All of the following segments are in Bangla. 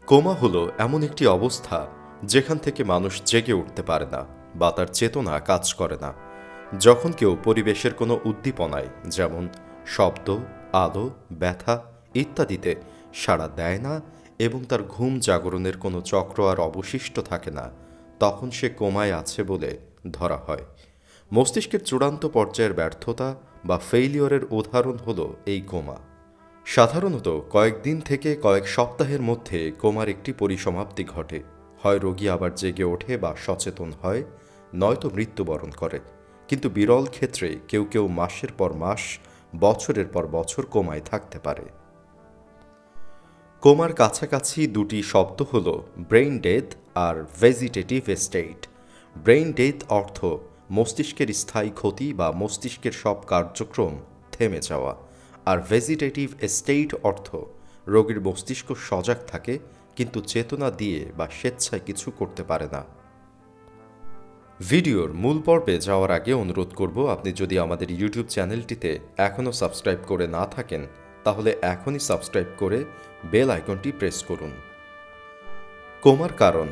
কোমা হলো এমন একটি অবস্থা যেখান থেকে মানুষ জেগে উঠতে পারে না বা তার চেতনা কাজ করে না। যখন কেউ পরিবেশের কোনো উদ্দীপনায়, যেমন শব্দ, আলো, ব্যথা ইত্যাদিতে সাড়া দেয় না এবং তার ঘুম জাগরণের কোনো চক্র আর অবশিষ্ট থাকে না, তখন সে কোমায় আছে বলে ধরা হয়। মস্তিষ্কের চূড়ান্ত পর্যায়ের ব্যর্থতা বা ফেইলিওরের উদাহরণ হল এই কোমা। সাধারণত কয়েকদিন থেকে কয়েক সপ্তাহের মধ্যে কোমার একটি পরিসমাপ্তি ঘটে। হয় রোগী আবার জেগে ওঠে বা সচেতন হয়, নয়তো মৃত্যুবরণ করে। কিন্তু বিরল ক্ষেত্রে কেউ কেউ মাসের পর মাস, বছরের পর বছর কোমায় থাকতে পারে। কোমার কাছাকাছি দুটি শব্দ হল ব্রেইন ডেথ আর ভেজিটেটিভ স্টেট। ব্রেইন ডেথ অর্থ মস্তিষ্কের স্থায়ী ক্ষতি বা মস্তিষ্কের সব কার্যক্রম থেমে যাওয়া, আর ভেজিটেটিভ স্টেট অর্থ রোগীর মস্তিষ্ক সজাগ থাকে কিন্তু চেতনা দিয়ে বা স্বেচ্ছায় কিছু করতে পারে না। ভিডিওর মূল পর্বে যাওয়ার আগে অনুরোধ করব, আপনি যদি আমাদের ইউটিউব চ্যানেলটিতে এখনও সাবস্ক্রাইব করে না থাকেন তাহলে এখনই সাবস্ক্রাইব করে বেল আইকনটি প্রেস করুন। কোমার কারণ।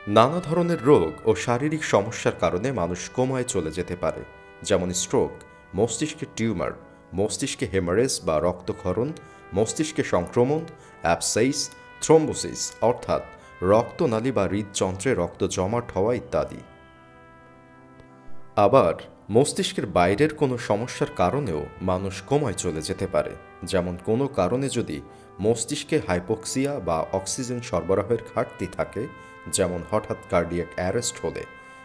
নানা ধরনের রোগ ও শারীরিক সমস্যার কারণে মানুষ কোমায় চলে যেতে পারে, যেমন স্ট্রোক, মস্তিষ্কের টিউমার, মস্তিষ্কে হেমারেজ বা রক্তক্ষরণ, মস্তিষ্কে সংক্রমণ, অ্যাবসেইস, থ্রোম্বোসিস অর্থাৎ রক্তনালী বা হৃদযন্ত্রে রক্ত জমাট হওয়া ইত্যাদি। আবার মস্তিষ্কের বাইরের কোনো সমস্যার কারণেও মানুষ কোমায় চলে যেতে পারে, যেমন কোনো কারণে যদি মস্তিষ্কে হাইপোক্সিয়া বা অক্সিজেন সরবরাহের ঘাটতি থাকে, যেমন হঠাৎ কার্ডিয়াক অ্যারেস্ট হলে,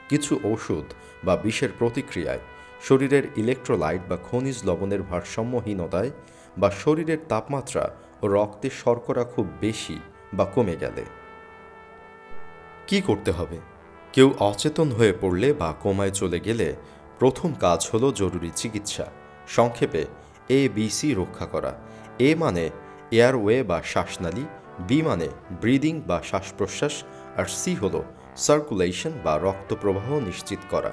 কিছু ওষুধ বা বিষের প্রতিক্রিয়ায়, শরীরের ইলেকট্রোলাইট বা খনিজ লবণের ভারসাম্যহীনতায়, বা শরীরের তাপমাত্রা ও রক্তের শর্করা খুব বেশি বা কমে গেলে। কি করতে হবে? কেউ অচেতন হয়ে পড়লে বা কোমায় চলে গেলে প্রথম কাজ হলো জরুরি চিকিৎসা, সংক্ষেপে ABC রক্ষা করা। এ মানে এয়ারওয়ে বা শ্বাসনালী, বি মানে ব্রিদিং বা শ্বাস প্রশ্বাস, আর সি হল সার্কুলেশন বা রক্ত প্রবাহ নিশ্চিত করা।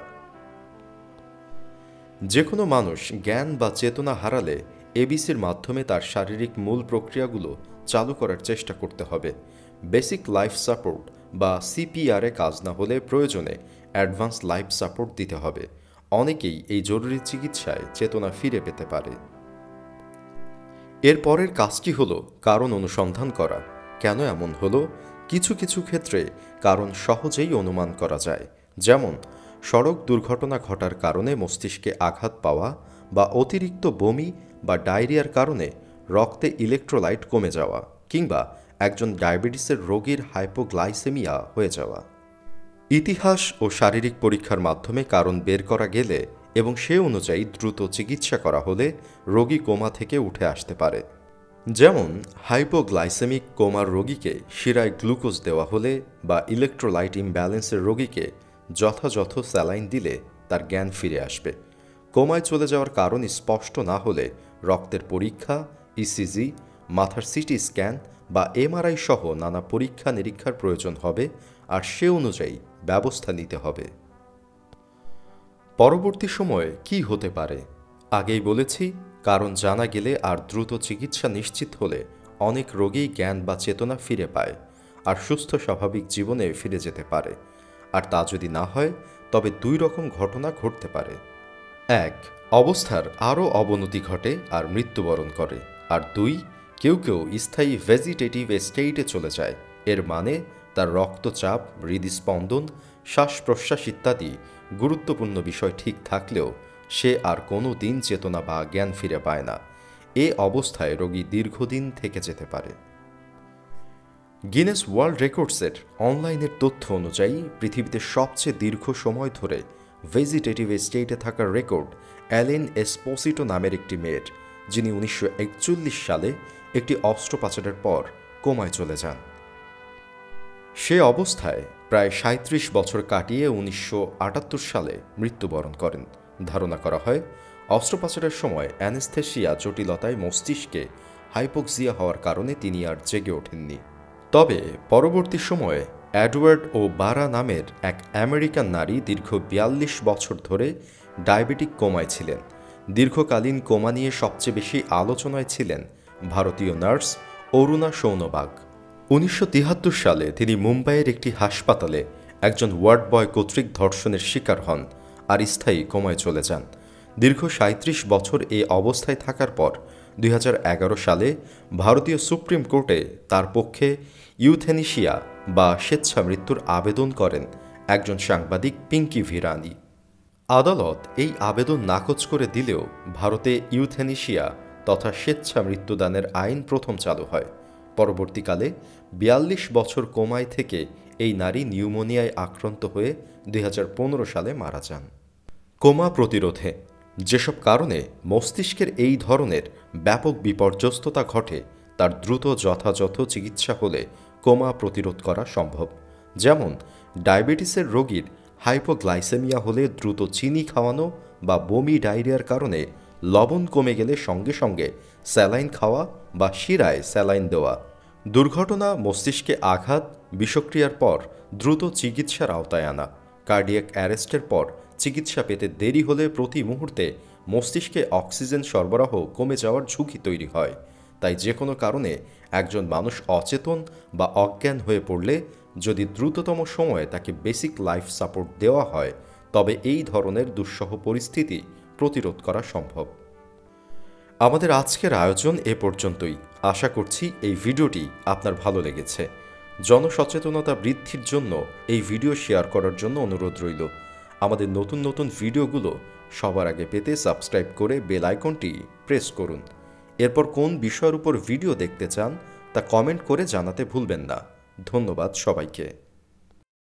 যে কোনো মানুষ জ্ঞান বা চেতনা হারালে এবিসির মাধ্যমে তার শারীরিক মূল প্রক্রিয়াগুলো চালু করার চেষ্টা করতে হবে। বেসিক লাইফ সাপোর্ট বা সিপিআরে কাজ না হলে প্রয়োজনে অ্যাডভান্স লাইফ সাপোর্ট দিতে হবে। অনেকেই এই জরুরি চিকিৎসায় চেতনা ফিরে পেতে পারে। এর পরের কাজটি হল কারণ অনুসন্ধান করা। কেন এমন হলো? কিছু কিছু ক্ষেত্রে কারণ সহজেই অনুমান করা যায়, যেমন সড়ক দুর্ঘটনা ঘটার কারণে মস্তিষ্কে আঘাত পাওয়া, বা অতিরিক্ত বমি বা ডায়রিয়ার কারণে রক্তে ইলেকট্রোলাইট কমে যাওয়া, কিংবা একজন ডায়াবেটিসের রোগীর হাইপোগ্লাইসেমিয়া হয়ে যাওয়া। ইতিহাস ও শারীরিক পরীক্ষার মাধ্যমে কারণ বের করা গেলে এবং সে অনুযায়ী দ্রুত চিকিৎসা করা হলে রোগী কোমা থেকে উঠে আসতে পারে। যেমন হাইপোগ্লাইসেমিক কোমার রোগীকে শিরায় গ্লুকোজ দেওয়া হলে বা ইলেকট্রোলাইট ইমব্যালেন্সের রোগীকে যথাযথ স্যালাইন দিলে তার জ্ঞান ফিরে আসবে। কোমায় চলে যাওয়ার কারণ স্পষ্ট না হলে রক্তের পরীক্ষা, ইসিজি, মাথার সিটি স্ক্যান বা এমআরআই সহ নানা পরীক্ষা নিরীক্ষার প্রয়োজন হবে, আর সে অনুযায়ী ব্যবস্থা নিতে হবে। পরবর্তী সময়ে কি হতে পারে? আগেই বলেছি, কারণ জানা গেলে আর দ্রুত চিকিৎসা নিশ্চিত হলে অনেক রোগী জ্ঞান বা চেতনা ফিরে পায় আর সুস্থ স্বাভাবিক জীবনে ফিরে যেতে পারে। আর তা যদি না হয় তবে দুই রকম ঘটনা ঘটতে পারে। এক, অবস্থার আরও অবনতি ঘটে আর মৃত্যুবরণ করে। আর দুই, কেউ কেউ স্থায়ী ভেজিটেটিভ স্টেটে চলে যায়। এর মানে তার রক্তচাপ, হৃদস্পন্দন, শ্বাস প্রশ্বাস ইত্যাদি গুরুত্বপূর্ণ বিষয় ঠিক থাকলেও সে আর কোনো দিন চেতনা বা জ্ঞান ফিরে পায় না। এ অবস্থায় রোগী দীর্ঘদিন থেকে যেতে পারে। গিনেস ওয়ার্ল্ড রেকর্ডসের অনলাইনের তথ্য অনুযায়ী পৃথিবীতে সবচেয়ে দীর্ঘ সময় ধরে ভেজিটেটিভ স্টেটে থাকার রেকর্ড অ্যালেন এসপোসিটো নামের একটি মেয়ের, যিনি 1941 সালে একটি অস্ত্রোপচারের পর কোমায় চলে যান। সে অবস্থায় প্রায় 37 বছর কাটিয়ে 1978 সালে মৃত্যুবরণ করেন। ধারণা করা হয় অস্ত্রোপচারের সময় অ্যানেস্থেসিয়া জটিলতায় মস্তিষ্কে হাইপোক্সিয়া হওয়ার কারণে তিনি আর জেগে ওঠেননি। তবে পরবর্তী সময়ে এডওয়ার্ড ও বারা নামের এক আমেরিকান নারী দীর্ঘ 42 বছর ধরে ডায়াবেটিক কোমায় ছিলেন। দীর্ঘকালীন কোমা নিয়ে সবচেয়ে বেশি আলোচনায় ছিলেন ভারতীয় নার্স অরুণা সৌনবাগ। 1973 সালে তিনি মুম্বাইয়ের একটি হাসপাতালে একজন ওয়ার্ড বয় কর্তৃক ধর্ষণের শিকার হন আর স্থায়ী কোমায় চলে যান। দীর্ঘ ৩৭ বছর এই অবস্থায় থাকার পর 2011 সালে ভারতীয় সুপ্রিম কোর্টে তার পক্ষে ইউথেনেশিয়া বা স্বেচ্ছা মৃত্যুর আবেদন করেন একজন সাংবাদিক পিঙ্কি ভিরানি। আদালত এই আবেদন নাকচ করে দিলেও ভারতে ইউথেনেশিয়া তথা স্বেচ্ছা মৃত্যুদানের আইন প্রথম চালু হয়। পরবর্তীকালে ৪২ বছর কোমায় থেকে এই নারী নিউমোনিয়ায় আক্রান্ত হয়ে ২০১৫ সালে মারা যান। কোমা প্রতিরোধে যেসব কারণে মস্তিষ্কের এই ধরনের ব্যাপক বিপর্যস্ততা ঘটে তার দ্রুত যথাযথ চিকিৎসা হলে কোমা প্রতিরোধ করা সম্ভব। যেমন ডায়াবেটিসের রোগীর হাইপোগ্লাইসেমিয়া হলে দ্রুত চিনি খাওয়ানো বা বমি ডায়রিয়ার কারণে লবণ কমে গেলে সঙ্গে সঙ্গে স্যালাইন খাওয়া বা শিরায় স্যালাইন দেওয়া। দুর্ঘটনা, মস্তিষ্কে আঘাত, বিষক্রিয়ার পর দ্রুত চিকিৎসার আওতায় আনা। কার্ডিয়াক অ্যারেস্টের পর চিকিৎসা পেতে দেরি হলে প্রতি মুহূর্তে মস্তিষ্কে অক্সিজেন সরবরাহ কমে যাওয়ার ঝুঁকি তৈরি হয়। তাই যে কোনো কারণে একজন মানুষ অচেতন বা অজ্ঞান হয়ে পড়লে যদি দ্রুততম সময়ে তাকে বেসিক লাইফ সাপোর্ট দেওয়া হয় তবে এই ধরনের দুঃসহ পরিস্থিতি প্রতিরোধ করা সম্ভব। আমাদের আজকের আয়োজন এ পর্যন্তই। আশা করছি এই ভিডিওটি আপনার ভালো লেগেছে। জনসচেতনতা বৃদ্ধির জন্য এই ভিডিও শেয়ার করার জন্য অনুরোধ রইল। আমাদের নতুন নতুন ভিডিওগুলো সবার আগে পেতে সাবস্ক্রাইব করে বেল আইকনটি প্রেস করুন। এরপর কোন বিষয়ের উপর ভিডিও দেখতে চান তা কমেন্ট করে জানাতে ভুলবেন না। ধন্যবাদ সবাইকে।